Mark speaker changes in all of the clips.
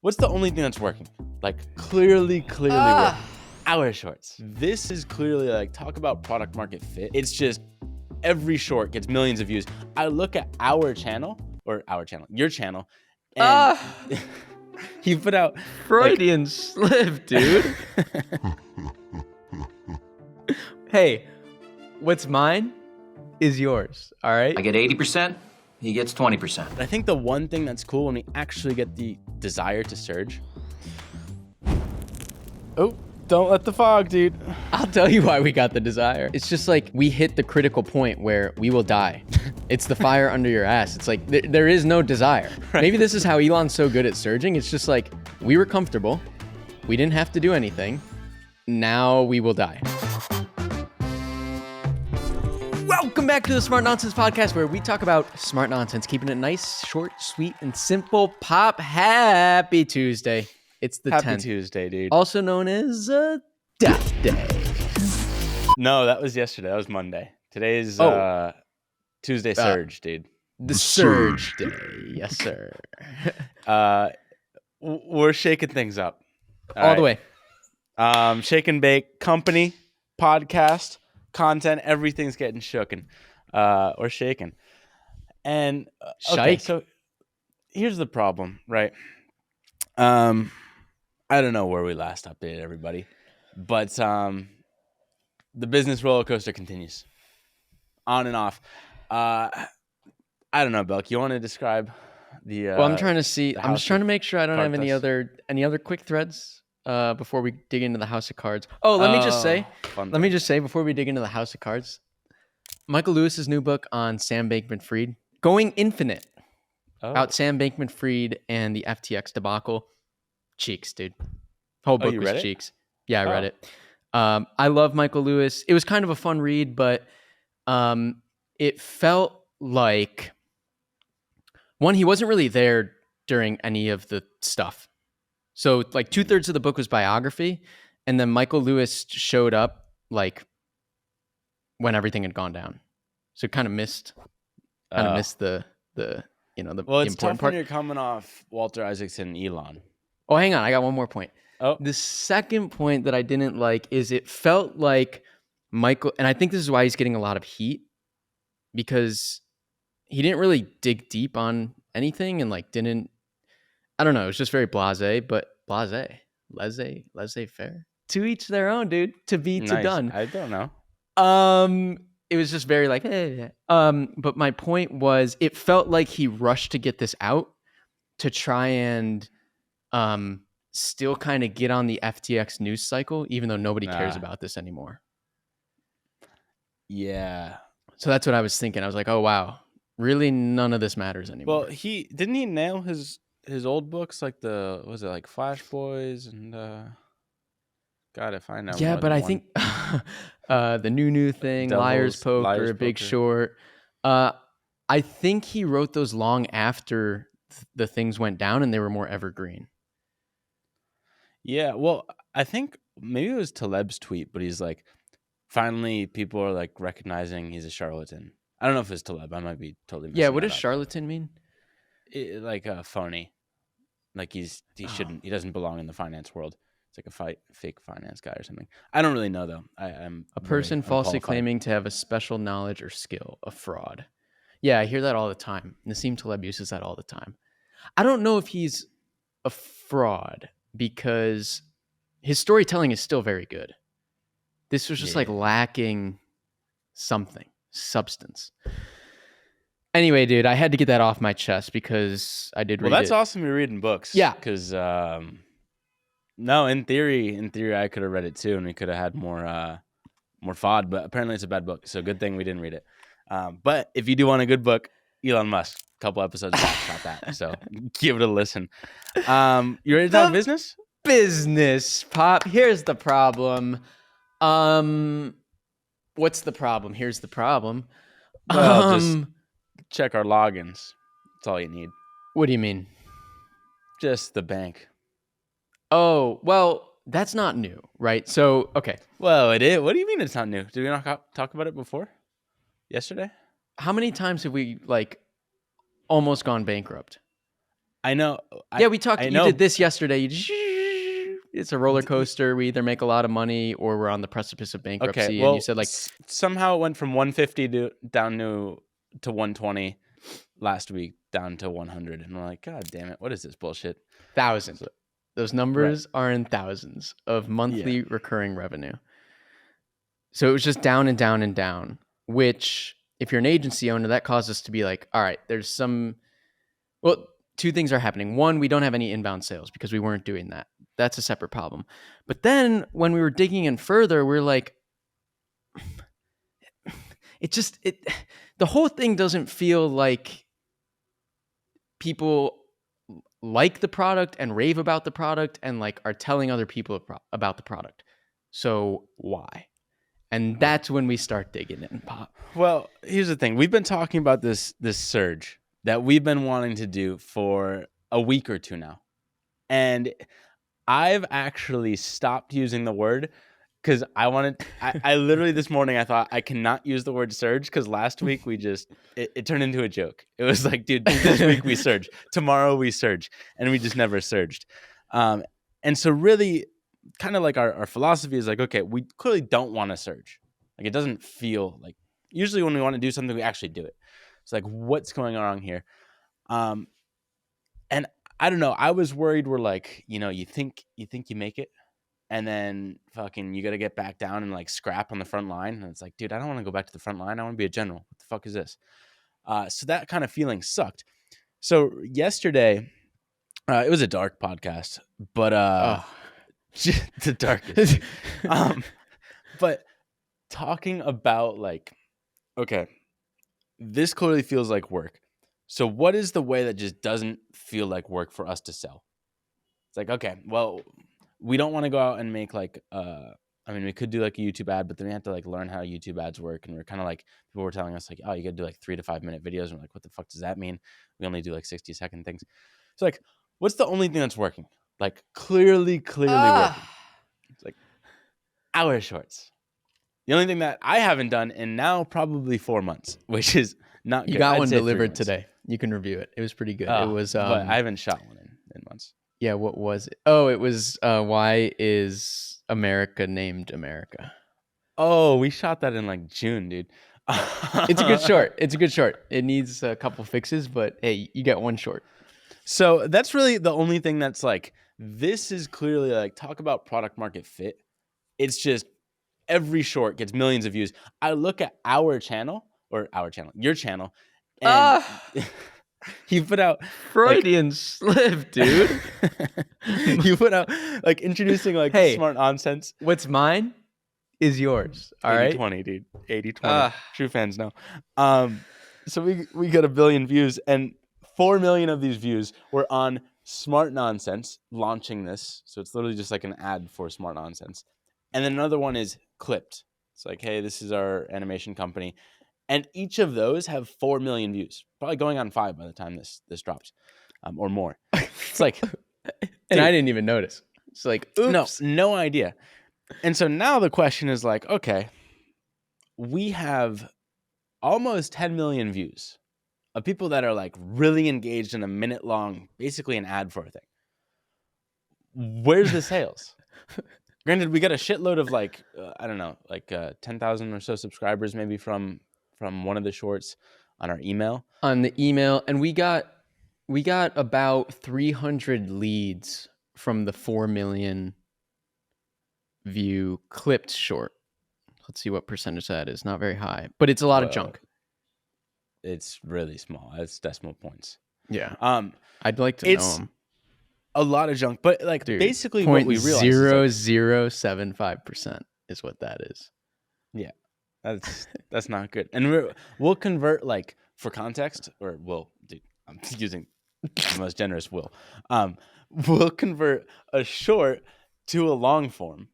Speaker 1: What's the only thing that's working? Like clearly working. Our shorts. This is clearly like talk about product market fit. It's just every short gets millions of views. I look at your channel, and he put out
Speaker 2: Freudian slip, dude. Hey, what's mine is yours, all right?
Speaker 3: I get 80%, he gets 20%.
Speaker 1: I think the one thing that's cool when we actually get the desire to surge. Oh, don't let the fog, dude.
Speaker 2: I'll tell you why we got the desire. It's just like we hit the critical point where we will die. It's the fire under your ass. It's like there is no desire. Right. Maybe this is how Elon's so good at surging. It's just like we were comfortable. We didn't have to do anything. Now we will die. Welcome back to the Smart Nonsense Podcast, where we talk about smart nonsense, keeping it nice, short, sweet, and simple. Pop, happy Tuesday. It's the 10th.
Speaker 1: Happy Tuesday, dude.
Speaker 2: Also known as Death Day.
Speaker 1: No, that was yesterday. That was Monday. Today's Tuesday Surge, dude.
Speaker 2: The Surge Day. Yes, sir.
Speaker 1: We're shaking things up.
Speaker 2: All the way.
Speaker 1: Shake and Bake Company, podcast, content, everything's getting shooken or shaken. And okay, so here's the problem, right? I don't know where we last updated everybody, but the business roller coaster continues on and off. I don't know, Belk. You want to describe the?
Speaker 2: Well, I'm trying to see. I'm just trying to make sure I don't have any other quick threads before we dig into the House of Cards. Oh, let me just say before we dig into the House of Cards, Michael Lewis's new book on Sam Bankman-Fried, Going Infinite, about Sam Bankman-Fried and the FTX debacle. Cheeks, dude. Whole book was cheeks. Yeah, I read it. I love Michael Lewis. It was kind of a fun read, but it felt like, one, he wasn't really there during any of the stuff. So like 2/3 of the book was biography, and then Michael Lewis showed up like when everything had gone down. So kind of missed the
Speaker 1: Well, it's
Speaker 2: important
Speaker 1: tough
Speaker 2: part.
Speaker 1: when you're coming off Walter Isaacson and Elon.
Speaker 2: Oh, hang on. I got one more point.
Speaker 1: Oh.
Speaker 2: The second point that I didn't like is it felt like Michael, and I think this is why he's getting a lot of heat, because he didn't really dig deep on anything and like didn't, I don't know, it was just very laissez-faire. To each their own, dude. To be to done.
Speaker 1: I don't know.
Speaker 2: It was just very like, hey. But my point was, it felt like he rushed to get this out to try and still kind of get on the FTX news cycle, even though nobody cares about this anymore.
Speaker 1: Yeah.
Speaker 2: So that's what I was thinking. I was like, oh wow, really none of this matters anymore.
Speaker 1: Well, he nail his old books, like like Flash Boys and God, if I know.
Speaker 2: Yeah, but I think the new thing, Liar's Poker, Big Short. I think he wrote those long after the things went down and they were more evergreen.
Speaker 1: Yeah, well, I think maybe it was Taleb's tweet, but he's like, finally people are like recognizing he's a charlatan. I don't know if it's Taleb. I might be totally messing
Speaker 2: what does
Speaker 1: up.
Speaker 2: charlatan mean?
Speaker 1: Like a phony. Like he doesn't belong in the finance world. It's like a fake finance guy or something. I don't really know though. I'm
Speaker 2: a person falsely claiming to have a special knowledge or skill, a fraud. Yeah, I hear that all the time. Nassim Taleb uses that all the time. I don't know if he's a fraud because his storytelling is still very good. This was just like lacking something, substance. Anyway, dude, I had to get that off my chest because I did read it.
Speaker 1: Well, that's awesome you're reading books.
Speaker 2: Yeah.
Speaker 1: Because, no, in theory, I could have read it too, and we could have had more FOD, but apparently it's a bad book, so good thing we didn't read it. But if you do want a good book, Elon Musk, a couple episodes back about that, so give it a listen. You ready to talk business?
Speaker 2: Business, Pop. Here's the problem. What's the problem? Here's the problem.
Speaker 1: Well, just check our logins. That's all you need.
Speaker 2: What do you mean?
Speaker 1: Just the bank.
Speaker 2: Oh, well, that's not new, right? So, okay.
Speaker 1: Well, it is. What do you mean it's not new? Did we not talk about it before? Yesterday?
Speaker 2: How many times have we, like, almost gone bankrupt?
Speaker 1: I know.
Speaker 2: Yeah, we talked. You did this yesterday. It's a roller coaster. We either make a lot of money or we're on the precipice of bankruptcy.
Speaker 1: Okay, well,
Speaker 2: and you said like
Speaker 1: somehow it went from 150 down to 120 last week down to 100, and we're like, God damn it, what is this bullshit?
Speaker 2: Thousands. Those numbers are in thousands of monthly recurring revenue. So it was just down and down and down, which if you're an agency owner, that caused us to be like, all right, there's two things are happening. One, we don't have any inbound sales because we weren't doing that. That's a separate problem. But then when we were digging in further, we're like, the whole thing doesn't feel like people like the product and rave about the product and like are telling other people about the product. So why? And that's when we start digging in, Pop.
Speaker 1: Well, here's the thing. We've been talking about this surge that we've been wanting to do for a week or two now. And I've actually stopped using the word because I literally this morning I thought I cannot use the word surge because last week it turned into a joke. It was like, dude, this week we surge. Tomorrow we surge. And we just never surged. And so really kind of like our philosophy is like, okay, we clearly don't want to surge. Like it doesn't feel like usually when we want to do something, we actually do it. It's like, what's going on here? And I don't know. I was worried we're like, you think you make it and then fucking you got to get back down and like scrap on the front line. And it's like, dude, I don't want to go back to the front line. I want to be a general. What the fuck is this? So that kind of feeling sucked. So yesterday, it was a dark podcast, but the darkest. But talking about like, okay, this clearly feels like work. So what is the way that just doesn't feel like work for us to sell? It's like, okay, well, we don't want to go out and make like, we could do like a YouTube ad, but then we have to like learn how YouTube ads work. And we're kind of like, people were telling us like, oh, you got to do like 3 to 5 minute videos. And we're like, what the fuck does that mean? We only do like 60-second things. So like, what's the only thing that's working? Like clearly working. It's like hour shorts. The only thing that I haven't done in now probably 4 months, which is not good.
Speaker 2: You got one delivered today. You can review it. It was pretty good. It was,
Speaker 1: but I haven't shot one in months.
Speaker 2: Yeah, what was it? Oh, it was Why is America named America?
Speaker 1: Oh, we shot that in like June, dude.
Speaker 2: It's a good short. It needs a couple fixes, but hey, you get one short.
Speaker 1: So that's really the only thing that's like, this is clearly like, talk about product market fit. It's just every short gets millions of views. I look at your channel, and you put out
Speaker 2: Freudian slip, dude.
Speaker 1: You put out like introducing like smart nonsense.
Speaker 2: What's mine is yours. All
Speaker 1: 80,
Speaker 2: right,
Speaker 1: 20, dude. 80-20. True fans know. So we got 1 billion views, and 4 million of these views were on Smart Nonsense launching this. So it's literally just like an ad for Smart Nonsense. And then another one is Clipped. It's like, hey, this is our animation company. And each of those have 4 million views, probably going on 5 by the time this drops, or more. It's like,
Speaker 2: and I didn't even notice. It's like, oops.
Speaker 1: No idea. And so now the question is like, okay, we have almost 10 million views of people that are like really engaged in a minute long, basically an ad for a thing. Where's the sales? Granted, we got a shitload of like, 10,000 or so subscribers maybe from one of the shorts on our email.
Speaker 2: On the email, and we got about 300 leads from the 4 million view Clipped short. Let's see what percentage that is. Not very high, but it's a lot of junk.
Speaker 1: It's really small. It's decimal points.
Speaker 2: Yeah. I'd like to know them.
Speaker 1: A lot of junk, but like, dude, basically what we realized
Speaker 2: 0.0075% is what that is.
Speaker 1: Yeah. That's not good. And we'll convert, like, for context, or dude, I'm using the most generous will. We'll convert a short to a long form,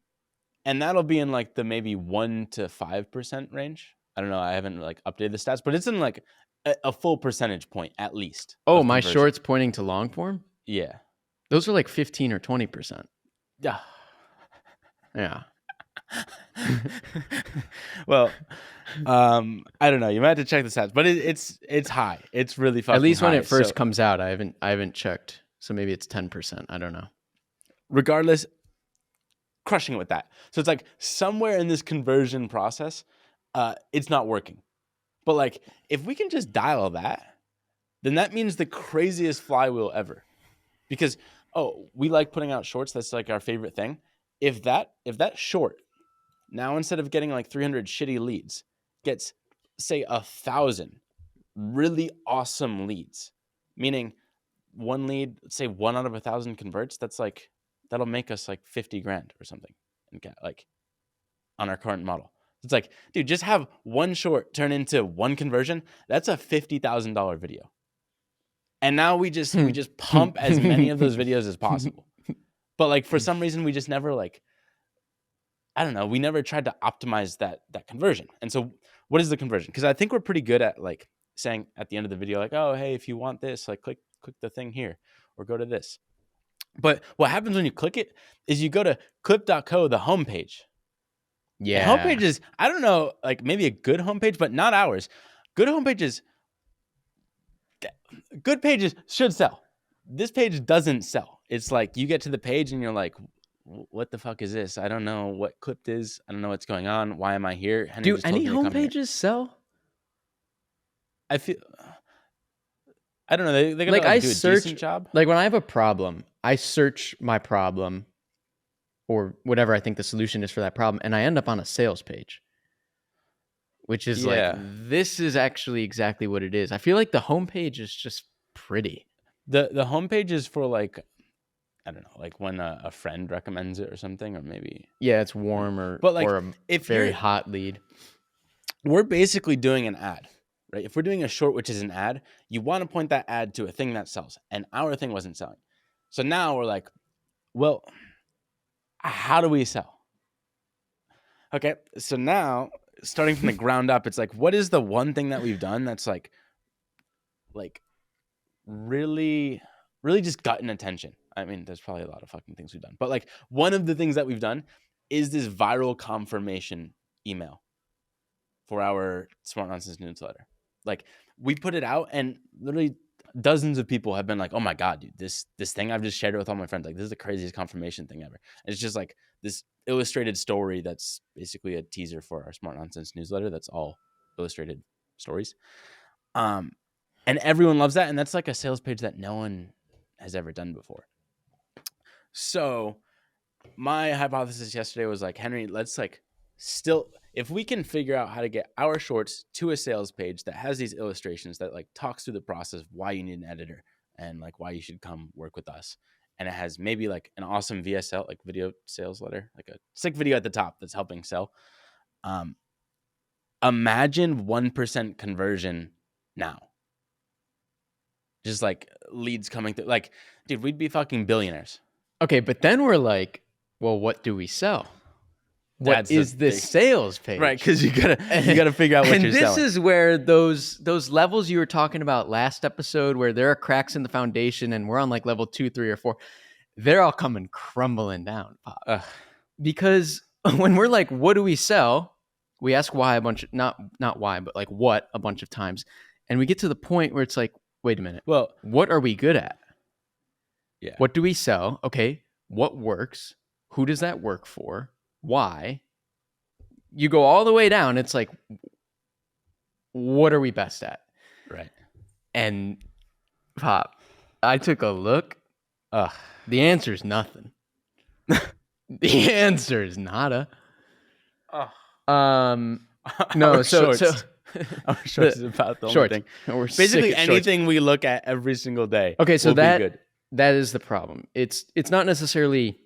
Speaker 1: and that'll be in like the maybe 1 to 5% range. I don't know. I haven't like updated the stats, but it's in like a full percentage point at least.
Speaker 2: Oh, my short's pointing to long form?
Speaker 1: Yeah.
Speaker 2: Those are like 15 or 20%.
Speaker 1: Yeah.
Speaker 2: Yeah.
Speaker 1: Well, I don't know. You might have to check the stats, but it's high. It's really fucking high.
Speaker 2: At least when it first comes out. I haven't checked So maybe it's 10%. I don't know.
Speaker 1: Regardless, crushing it with that. So it's like somewhere in this conversion process, it's not working. But like if we can just dial that, then that means the craziest flywheel ever. Because we like putting out shorts. That's like our favorite thing. If that short now, instead of getting like 300 shitty leads, gets say 1,000 really awesome leads, meaning one lead, say 1 out of 1,000 converts, that'll make us like 50 grand or something, and get like on our current model. It's like, dude, just have one short turn into one conversion. That's a $50,000 video. And now we just pump as many of those videos as possible. But like for some reason we just never like, I don't know, we never tried to optimize that conversion. And so what is the conversion? Because I think we're pretty good at like saying at the end of the video, like, oh, hey, if you want this, like click the thing here or go to this. But what happens when you click it is you go to clip.co, the homepage.
Speaker 2: Yeah.
Speaker 1: And homepage is, I don't know, like maybe a good homepage, but not ours. Good pages should sell. This page doesn't sell. It's like you get to the page and you're like, what the fuck is this? I don't know what clipped is. I don't know what's going on. Why am I here? Henry
Speaker 2: do any homepages sell?
Speaker 1: I don't know. They gotta
Speaker 2: like I
Speaker 1: do a
Speaker 2: search
Speaker 1: decent job.
Speaker 2: Like when I have a problem, I search my problem or whatever I think the solution is for that problem, and I end up on a sales page, which is like, this is actually exactly what it is. I feel like the homepage is just pretty.
Speaker 1: The homepage is for like, I don't know, like when a friend recommends it or something, or maybe
Speaker 2: it's warm or a very hot lead.
Speaker 1: We're basically doing an ad, right? If we're doing a short, which is an ad, you want to point that ad to a thing that sells, and our thing wasn't selling. So now we're like, well, how do we sell? Okay, so now starting from the ground up, it's like, what is the one thing that we've done that's like really, really just gotten attention? I mean, there's probably a lot of fucking things we've done, but like one of the things that we've done is this viral confirmation email for our Smart Nonsense newsletter. Like we put it out and literally dozens of people have been like, oh my God, dude, this thing I've just shared it with all my friends. Like this is the craziest confirmation thing ever. And it's just like this illustrated story that's basically a teaser for our Smart Nonsense newsletter. That's all illustrated stories. And everyone loves that. And that's like a sales page that no one has ever done before. So my hypothesis yesterday was like, Henry, let's like still, if we can figure out how to get our shorts to a sales page that has these illustrations that like talks through the process of why you need an editor and like why you should come work with us. And it has maybe like an awesome VSL, like video sales letter, like a sick video at the top that's helping sell. Imagine 1% conversion now. Just like leads coming through. Like, dude, we'd be fucking billionaires.
Speaker 2: Okay, but then we're like, well, what do we sell? What is this sales page?
Speaker 1: Right, because you gotta figure out what you're selling.
Speaker 2: And this is where those levels you were talking about last episode, where there are cracks in the foundation, and we're on like level 2, 3, or 4. They're all coming crumbling down, Pop. Because when we're like, what do we sell? We ask why a bunch of, not why, but like what a bunch of times, and we get to the point where it's like, wait a minute.
Speaker 1: Well,
Speaker 2: what are we good at?
Speaker 1: Yeah.
Speaker 2: What do we sell? Okay. What works? Who does that work for? Why? You go all the way down. It's like, what are we best at?
Speaker 1: Right.
Speaker 2: And Pop, I took a look. The answer is nothing. The answer is nada. No, so
Speaker 1: our shorts is about the only thing. Basically anything we look at every single day.
Speaker 2: Okay, so that is the problem. It's not necessarily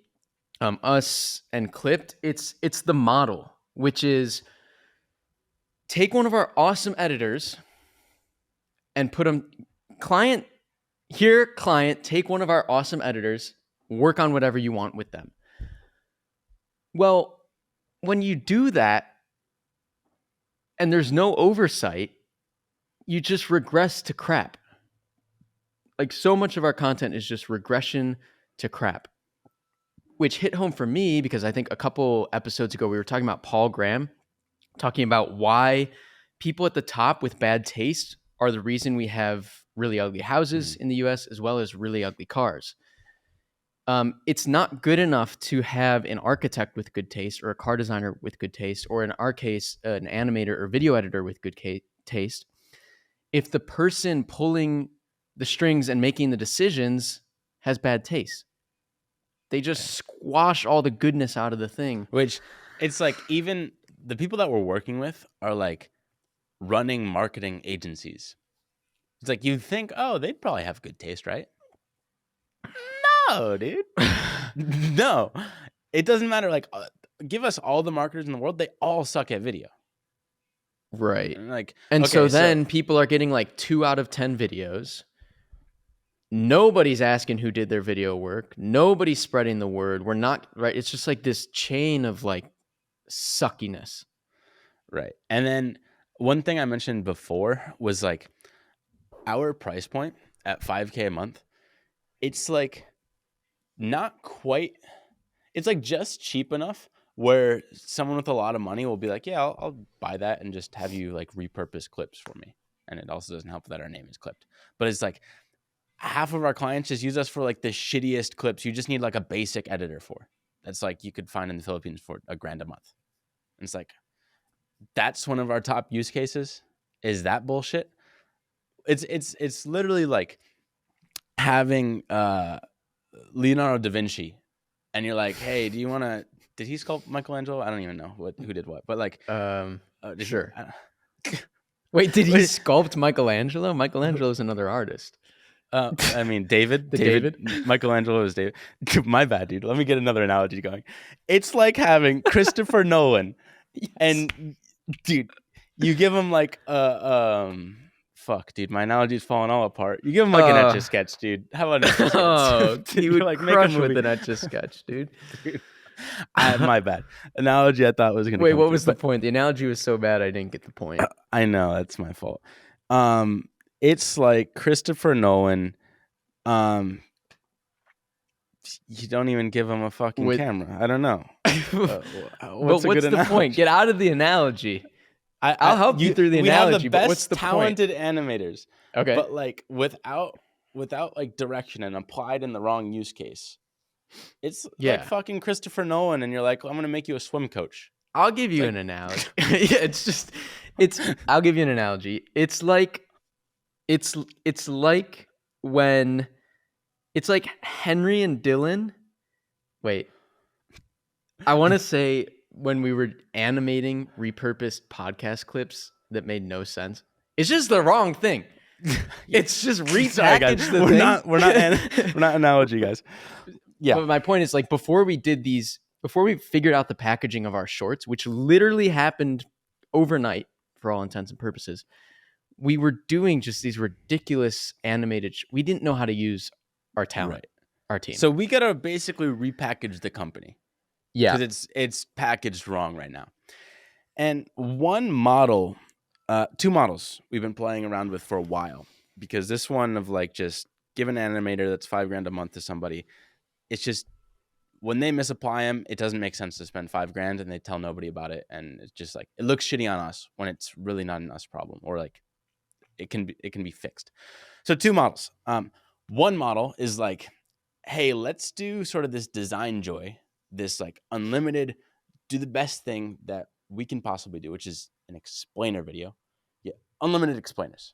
Speaker 2: us and clipped. It's the model, which is take one of our awesome editors and put them client, take one of our awesome editors, work on whatever you want with them. Well, when you do that and there's no oversight, you just regress to crap. Like so much of our content is just regression to crap, which hit home for me because I think a couple episodes ago we were talking about Paul Graham, talking about why people at the top with bad taste are the reason we have really ugly houses in the US as well as really ugly cars. It's not good enough to have an architect with good taste or a car designer with good taste, or in our case, an animator or video editor with good taste. If the person pulling the strings and making the decisions has bad taste, they just squash all the goodness out of the thing.
Speaker 1: Which it's like, even the people that we're working with are like running marketing agencies. It's like, you think, oh, they'd probably have good taste, right? No, dude. No, it doesn't matter. Like, give us all the marketers in the world, they all suck at video.
Speaker 2: Right.
Speaker 1: Like,
Speaker 2: and okay, so then people are getting like 2 out of 10 videos. Nobody's asking who did their video work. Nobody's spreading the word. We're not, right? It's just like this chain of like suckiness.
Speaker 1: Right. And then one thing I mentioned before was like, our price point at $5K a month, it's like not quite, it's like just cheap enough where someone with a lot of money will be like, yeah, I'll buy that and just have you like repurpose clips for me. And it also doesn't help that our name is clipped. But it's like half of our clients just use us for like the shittiest clips you just need like a basic editor for. That's like you could find in the Philippines for $1,000 a month. And it's like, that's one of our top use cases, is that bullshit. It's literally like having Leonardo da Vinci, and you're like, hey, do you want to? Did he sculpt Michelangelo? I don't even know who did what, but like,
Speaker 2: sure. Wait, did he sculpt Michelangelo? Michelangelo is another artist.
Speaker 1: I mean, David. Michelangelo is David. My bad, dude. Let me get another analogy going. It's like having Christopher Nolan, yes. And dude, you give him like fuck, dude, my analogy's falling all apart. You give him like an Etch-a-Sketch, dude. How about an Etch-a-Sketch?
Speaker 2: Oh, dude, he would like crush with an Etch-a-Sketch, dude.
Speaker 1: My bad. Analogy I thought was going to
Speaker 2: Wait, what was the point? The analogy was so bad I didn't get the point.
Speaker 1: I know, that's my fault. It's like Christopher Nolan. You don't even give him a fucking camera. I don't know.
Speaker 2: What's the point? Get out of the analogy. I'll help you through the analogy.
Speaker 1: We have the best,
Speaker 2: but what's the
Speaker 1: talented
Speaker 2: point?
Speaker 1: Animators.
Speaker 2: Okay,
Speaker 1: but like without like direction and applied in the wrong use case, it's like fucking Christopher Nolan, and you're like, well, I'm gonna make you a swim coach.
Speaker 2: I'll give you an analogy. I'll give you an analogy. It's like when it's like Henry and Dylan. Wait, I want to say when we were animating repurposed podcast clips that made no sense. It's just the wrong thing. It's just repackage the thing.
Speaker 1: We're not analogy guys. Yeah.
Speaker 2: But my point is, like, before we figured out the packaging of our shorts, which literally happened overnight for all intents and purposes, we were doing just these ridiculous animated. We didn't know how to use our talent, our team.
Speaker 1: So we got to basically repackage the company.
Speaker 2: Yeah.
Speaker 1: Because it's packaged wrong right now. And one model, 2 models we've been playing around with for a while, because this one of like just give an animator that's $5,000 a month to somebody. It's just when they misapply them, it doesn't make sense to spend $5,000 and they tell nobody about it. And it's just like, it looks shitty on us when it's really not an us problem, or like it can be fixed. So 2 models. One model is like, hey, let's do sort of this design joy, this like unlimited, do the best thing that we can possibly do, which is an explainer video. Yeah, unlimited explainers.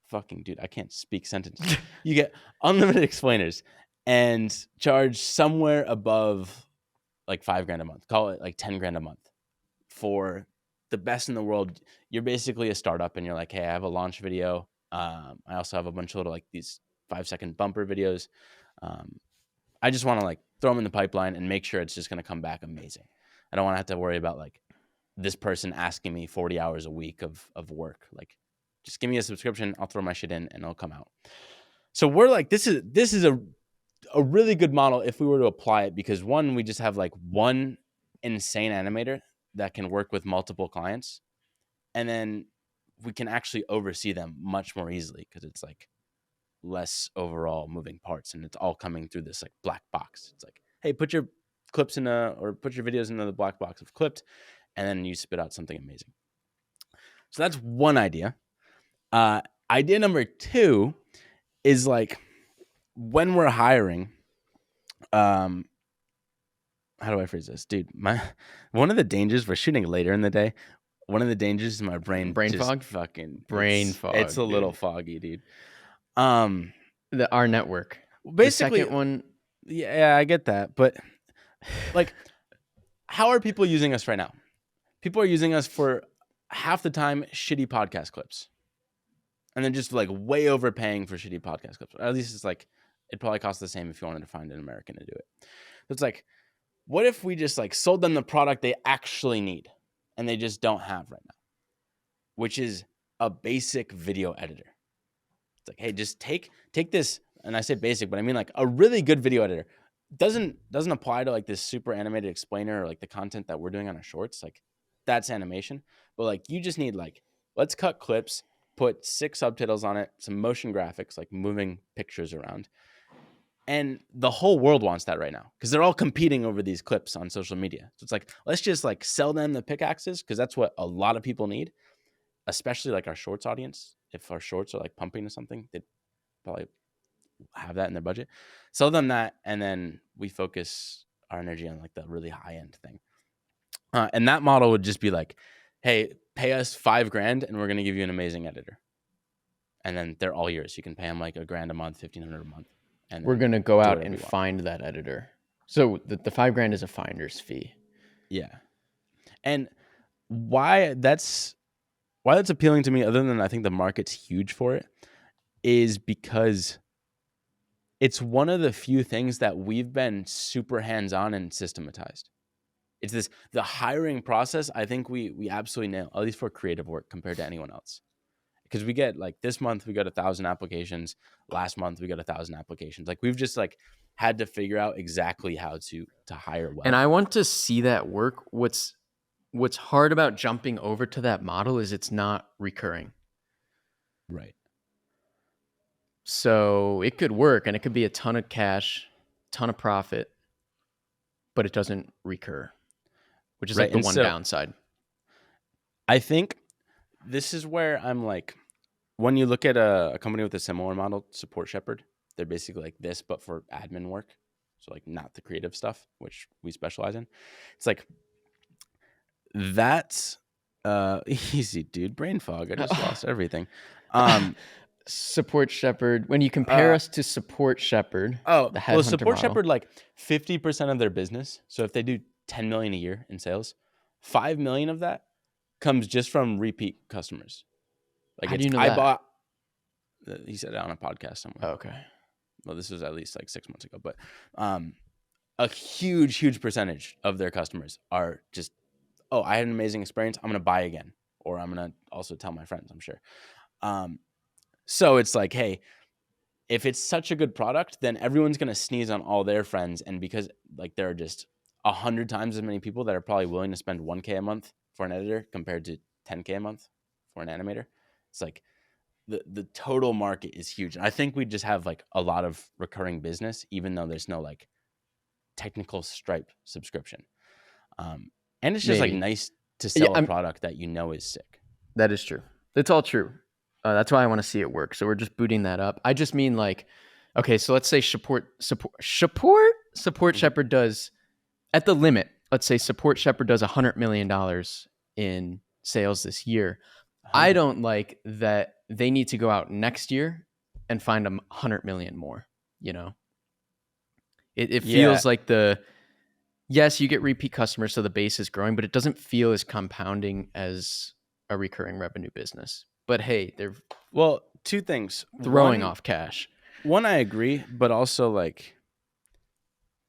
Speaker 1: Fucking dude, I can't speak sentences. You get unlimited explainers and charge somewhere above like $5,000 a month. Call it like $10,000 a month for the best in the world. You're basically a startup and you're like, hey, I have a launch video. I also have a bunch of little like these 5-second bumper videos. I just want to like throw them in the pipeline and make sure it's just going to come back amazing. I don't want to have to worry about like this person asking me 40 hours a week of work. Like, just give me a subscription. I'll throw my shit in and it'll come out. So we're like, this is a really good model if we were to apply it, because one, we just have like one insane animator that can work with multiple clients. And then we can actually oversee them much more easily because it's like less overall moving parts and it's all coming through this like black box. It's like, hey, put your clips or put your videos into the black box of Clipped, and then you spit out something amazing. So that's one idea. I idea number 2 is like when we're hiring, how do I phrase this, dude? One of the dangers, we're shooting later in the day. One of the dangers is my brain
Speaker 2: fog.
Speaker 1: Fucking
Speaker 2: brain fog.
Speaker 1: It's a little foggy, dude.
Speaker 2: Our network.
Speaker 1: Basically,
Speaker 2: the second one.
Speaker 1: Yeah, I get that, but like, how are people using us right now? People are using us for half the time shitty podcast clips, and then just like way overpaying for shitty podcast clips. Or at least it's like it probably costs the same if you wanted to find an American to do it. So it's like, what if we just like sold them the product they actually need and they just don't have right now, which is a basic video editor. It's like, hey, just take this, and I say basic, but I mean like a really good video editor. Doesn't apply to like this super animated explainer or like the content that we're doing on our shorts. Like that's animation, but like you just need like, let's cut clips, put 6 subtitles on it, some motion graphics, like moving pictures around. And the whole world wants that right now because they're all competing over these clips on social media. So it's like, let's just like sell them the pickaxes because that's what a lot of people need, especially like our shorts audience. If our shorts are like pumping to something, they'd probably have that in their budget. Sell them that, and then we focus our energy on like the really high end thing. And that model would just be like, hey, pay us $5,000 and we're going to give you an amazing editor. And then they're all yours. You can pay them like $1,000 a month, $1,500 a month. And
Speaker 2: we're going to go out and find that editor. So the $5,000 is a finder's fee.
Speaker 1: Yeah. And why that's appealing to me, other than I think the market's huge for it, is because it's one of the few things that we've been super hands-on and systematized. It's the hiring process. I think we absolutely nail, at least for creative work, compared to anyone else. Because we get like this month we got 1,000 applications. Last month we got 1,000 applications. Like we've just like had to figure out exactly how to hire well.
Speaker 2: And I want to see that work. What's hard about jumping over to that model is it's not recurring.
Speaker 1: Right.
Speaker 2: So it could work and it could be a ton of cash, ton of profit, but it doesn't recur, which is like the one downside.
Speaker 1: I think this is where I'm like, when you look at a company with a similar model, Support Shepherd, they're basically like this, but for admin work. So like not the creative stuff, which we specialize in. It's like, that's easy, dude. Brain fog. I just lost everything.
Speaker 2: Support Shepherd. When you compare us to Support Shepherd,
Speaker 1: Support Shepherd, like 50% of their business. So if they do 10 million a year in sales, 5 million of that comes just from repeat customers. Like,
Speaker 2: how do you know that?
Speaker 1: He said it on a podcast somewhere.
Speaker 2: Oh, okay.
Speaker 1: Well, this was at least like 6 months ago, but a huge percentage of their customers are just, oh, I had an amazing experience, I'm going to buy again. Or I'm going to also tell my friends, I'm sure. So it's like, hey, if it's such a good product, then everyone's going to sneeze on all their friends. And because like there are just 100 times as many people that are probably willing to spend $1,000 a month for an editor compared to $10,000 a month for an animator, it's like the total market is huge. And I think we just have like a lot of recurring business, even though there's no like technical Stripe subscription. And it's just like nice to sell a product that you know is sick.
Speaker 2: That is true. It's all true. That's why I want to see it work. So we're just booting that up. I just mean like, okay, so let's say Support Shepherd does, at the limit, let's say Support Shepherd does $100 million in sales this year. I don't like that they need to go out next year and find them 100 million more, you know? It feels like yes, you get repeat customers, so the base is growing, but it doesn't feel as compounding as a recurring revenue business. But hey, they're
Speaker 1: two things.
Speaker 2: Throwing off cash.
Speaker 1: One, I agree, but also like,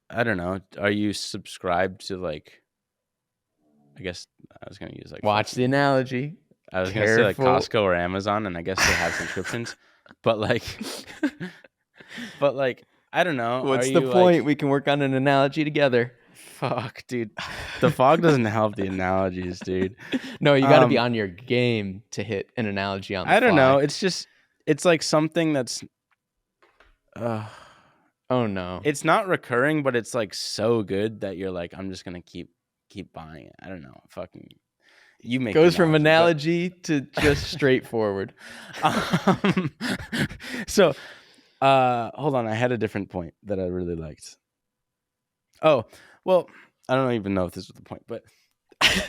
Speaker 1: I don't know. Are you subscribed to like, I guess I was going to use like.
Speaker 2: Watch the analogy.
Speaker 1: I was going to say like Costco or Amazon, and I guess they have subscriptions, but like, I don't know.
Speaker 2: What's the point? Like, we can work on an analogy together.
Speaker 1: Fuck, dude. The fog doesn't help the analogies, dude.
Speaker 2: No, you got to be on your game to hit an analogy on the
Speaker 1: I don't know. It's just, it's like something that's,
Speaker 2: oh no.
Speaker 1: It's not recurring, but it's like so good that you're like, I'm just going to keep buying it. I don't know. Fucking, You make
Speaker 2: goes from analogy to just straightforward.
Speaker 1: So, hold on. I had a different point that I really liked. Oh, well, I don't even know if this was the point, but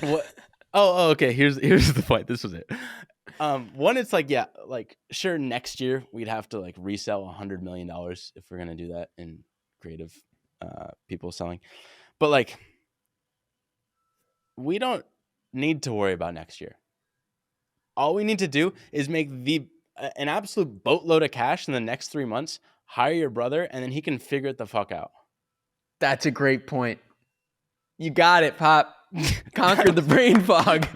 Speaker 1: what? Oh, okay. Here's the point. This was it. One, it's like, yeah, like sure, next year we'd have to like resell $100 million if we're gonna do that in creative people selling, but like we don't need to worry about next year. All we need to do is make an absolute boatload of cash in the next 3 months. Hire your brother, and then he can figure it the fuck out.
Speaker 2: That's a great point. You got it, Pop. Conquered the brain fog.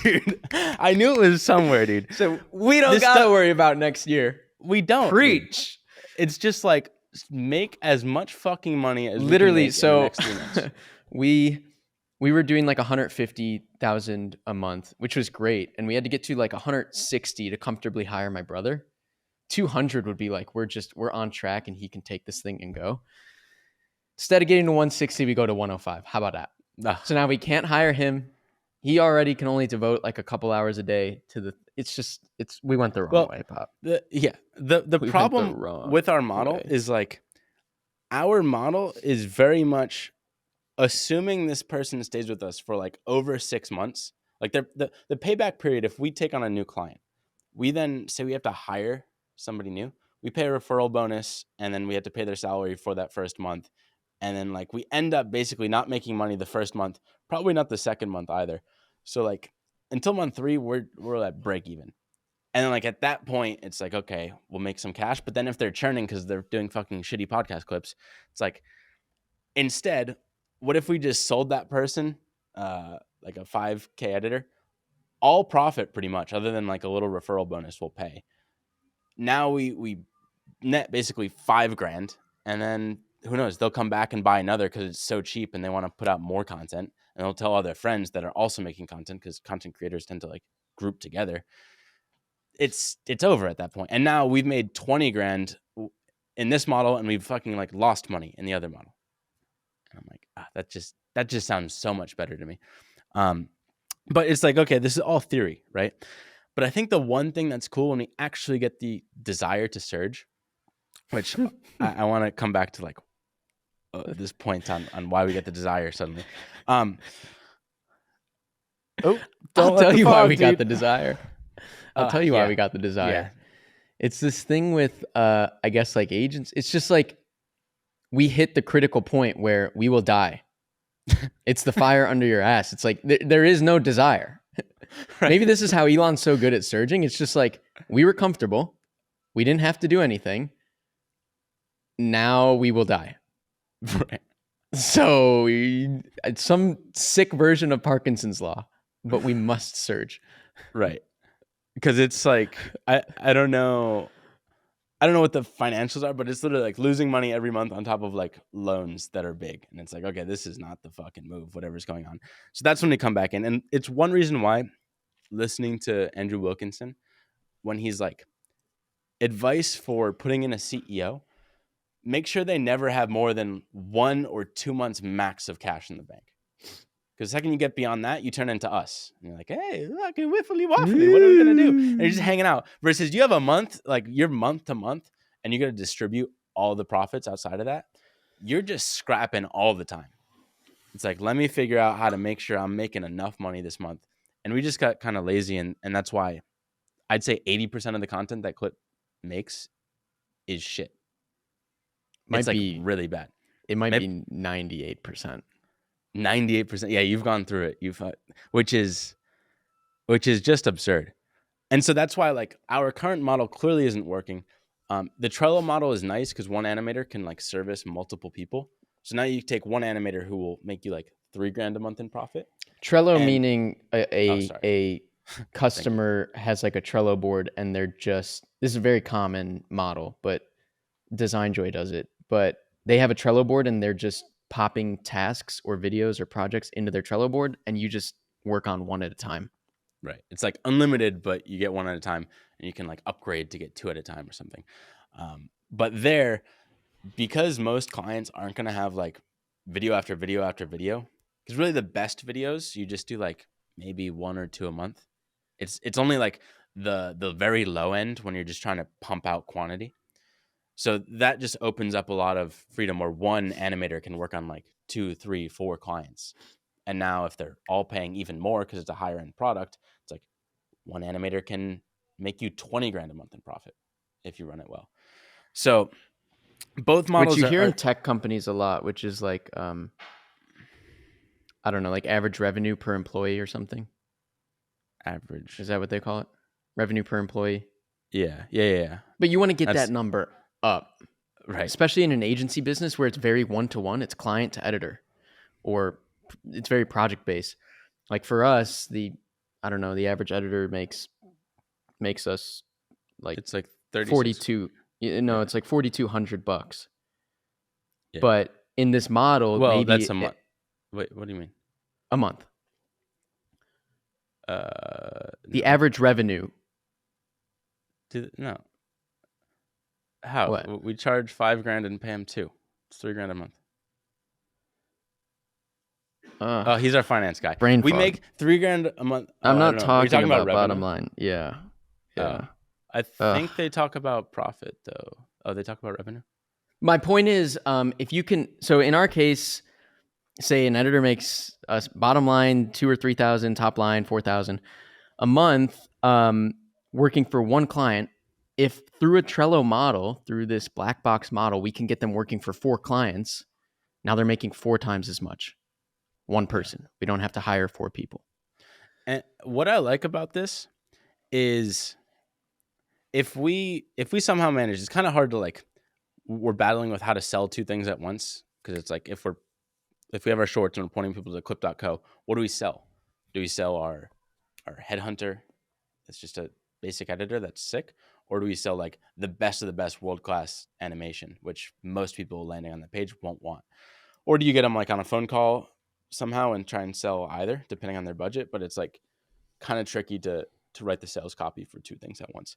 Speaker 1: Dude, I knew it was somewhere, dude.
Speaker 2: So we don't got to worry about next year.
Speaker 1: We don't.
Speaker 2: Preach.
Speaker 1: Dude. It's just like make as much fucking money as
Speaker 2: literally.
Speaker 1: We can make in the next 3 months.
Speaker 2: We were doing like 150,000 a month, which was great, and we had to get to like 160 to comfortably hire my brother. 200 would be like we're on track, and he can take this thing and go. Instead of getting to 160, we go to 105. How about that? So now we can't hire him. He already can only devote like a couple hours a day to the. We went the wrong way, Pop.
Speaker 1: The problem with our model is like our model is very much assuming this person stays with us for like over 6 months. Like the payback period, if we take on a new client, we then say we have to hire somebody new. We pay a referral bonus, and then we have to pay their salary for that first month. And then like we end up basically not making money the first month, probably not the second month either. So like until month 3, we're at break even. And then like at that point, it's like, okay, we'll make some cash. But then if they're churning because they're doing fucking shitty podcast clips, it's like instead, what if we just sold that person like a 5K editor? All profit pretty much, other than like a little referral bonus we'll pay. Now we net basically $5,000, and then who knows, they'll come back and buy another because it's so cheap and they want to put out more content, and they'll tell all their friends that are also making content because content creators tend to like group together. It's over at that point. And now we've made $20,000 in this model, and we've fucking like lost money in the other model. And I'm like, that just sounds so much better to me. But it's like, okay, this is all theory, right? But I think the one thing that's cool when we actually get the desire to surge, which I want to come back to like this point on why we get the desire suddenly. I'll
Speaker 2: tell you why we got the desire. I'll tell you why we got the desire. Yeah. It's this thing with, I guess, like agents. It's just like we hit the critical point where we will die. It's the fire under your ass. It's like there is no desire. Right. Maybe this is how Elon's so good at surging. It's just like we were comfortable. We didn't have to do anything. Now we will die. Right. So it's some sick version of Parkinson's law, but we must surge.
Speaker 1: Right. Because it's like, I don't know what the financials are, but it's literally like losing money every month on top of like loans that are big. And it's like, okay, this is not the fucking move, whatever's going on. So that's when they come back in. And it's one reason why listening to Andrew Wilkinson, when he's like, advice for putting in a CEO, make sure they never have more than 1 or 2 months max of cash in the bank. Because the second you get beyond that, you turn into us. And you're like, hey, fucking whiffly waffly, what are we going to do? And you're just hanging out. Versus you have a month, like you're month to month, and you're going to distribute all the profits outside of that. You're just scrapping all the time. It's like, let me figure out how to make sure I'm making enough money this month. And we just got kind of lazy. And that's why I'd say 80% of the content that Clip makes is shit. It's like really bad.
Speaker 2: It might be 98%.
Speaker 1: 98%. Yeah, you've gone through it. Which is just absurd. And so that's why like our current model clearly isn't working. The Trello model is nice because one animator can like service multiple people. So now you take one animator who will make you like $3,000 a month in profit.
Speaker 2: Trello meaning a customer has like a Trello board, and this is a very common model, but DesignJoy does it. But they have a Trello board, and they're just popping tasks or videos or projects into their Trello board, and you just work on one at a time.
Speaker 1: Right. It's like unlimited, but you get one at a time, and you can like upgrade to get 2 at a time or something. But because most clients aren't going to have like video after video after video, because really the best videos, you just do like maybe 1 or 2 a month. It's only like the very low end when you're just trying to pump out quantity. So that just opens up a lot of freedom where one animator can work on like 2, 3, 4 clients. And now if they're all paying even more because it's a higher end product, it's like one animator can make you 20 grand a month in profit if you run it well. So both models,
Speaker 2: which you hear in tech companies a lot, which is like, I don't know, like average revenue per employee or something.
Speaker 1: Average.
Speaker 2: Is that what they call it? Revenue per employee?
Speaker 1: Yeah.
Speaker 2: But you want to get that number up.
Speaker 1: Right.
Speaker 2: Especially in an agency business where it's very one-to-one, it's client to editor, or it's very project-based. Like for us, the average editor makes us like,
Speaker 1: it's like
Speaker 2: 42. No, it's like $4,200. Yeah. But in this model,
Speaker 1: well,
Speaker 2: maybe
Speaker 1: that's a month. Wait, what do you mean?
Speaker 2: A month. The average revenue.
Speaker 1: No. How?
Speaker 2: What?
Speaker 1: We charge $5 grand and pay him 2. It's $3 grand a month. Oh, he's our finance guy.
Speaker 2: Brain
Speaker 1: we
Speaker 2: fog.
Speaker 1: make $3 grand a month.
Speaker 2: I'm not talking about
Speaker 1: revenue?
Speaker 2: bottom line. Yeah.
Speaker 1: I think they talk about profit though. Oh, they talk about revenue.
Speaker 2: My point is, if you can, so in our case, say an editor makes us bottom line 2,000 or 3,000, top line 4,000 a month, working for one client. If through a Trello model, through this black box model, we can get them working for 4 clients, now they're making 4 times as much. One person. We don't have to hire 4 people.
Speaker 1: And what I like about this is if we somehow manage, it's kind of hard to like, we're battling with how to sell 2 things at once. Because it's like, if we have our shorts and we're pointing people to clip.co, what do we sell? Do we sell our headhunter? That's just a basic editor that's sick. Or do we sell like the best of the best world-class animation, which most people landing on the page won't want? Or do you get them like on a phone call somehow and try and sell either, depending on their budget? But it's like kind of tricky to write the sales copy for 2 things at once.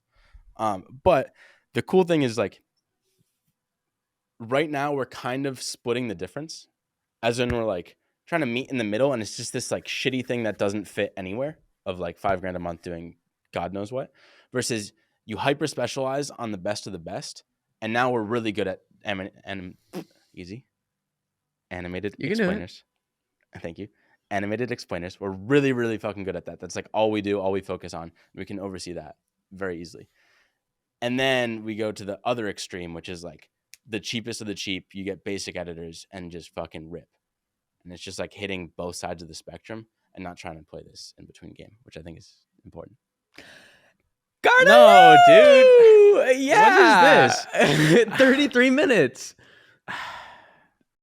Speaker 1: But the cool thing is like right now we're kind of splitting the difference, as in we're like trying to meet in the middle, and it's just this like shitty thing that doesn't fit anywhere of like $5 grand a month doing God knows what, versus you hyper specialize on the best of the best, and now we're really good at animated explainers. Thank you. Animated explainers. We're really, really fucking good at that. That's like all we do, all we focus on. We can oversee that very easily. And then we go to the other extreme, which is like the cheapest of the cheap. You get basic editors and just fucking rip. And it's just like hitting both sides of the spectrum and not trying to play this in between game, which I think is important.
Speaker 2: Jardon!
Speaker 1: No, dude.
Speaker 2: Yeah.
Speaker 1: What is this?
Speaker 2: 33 minutes.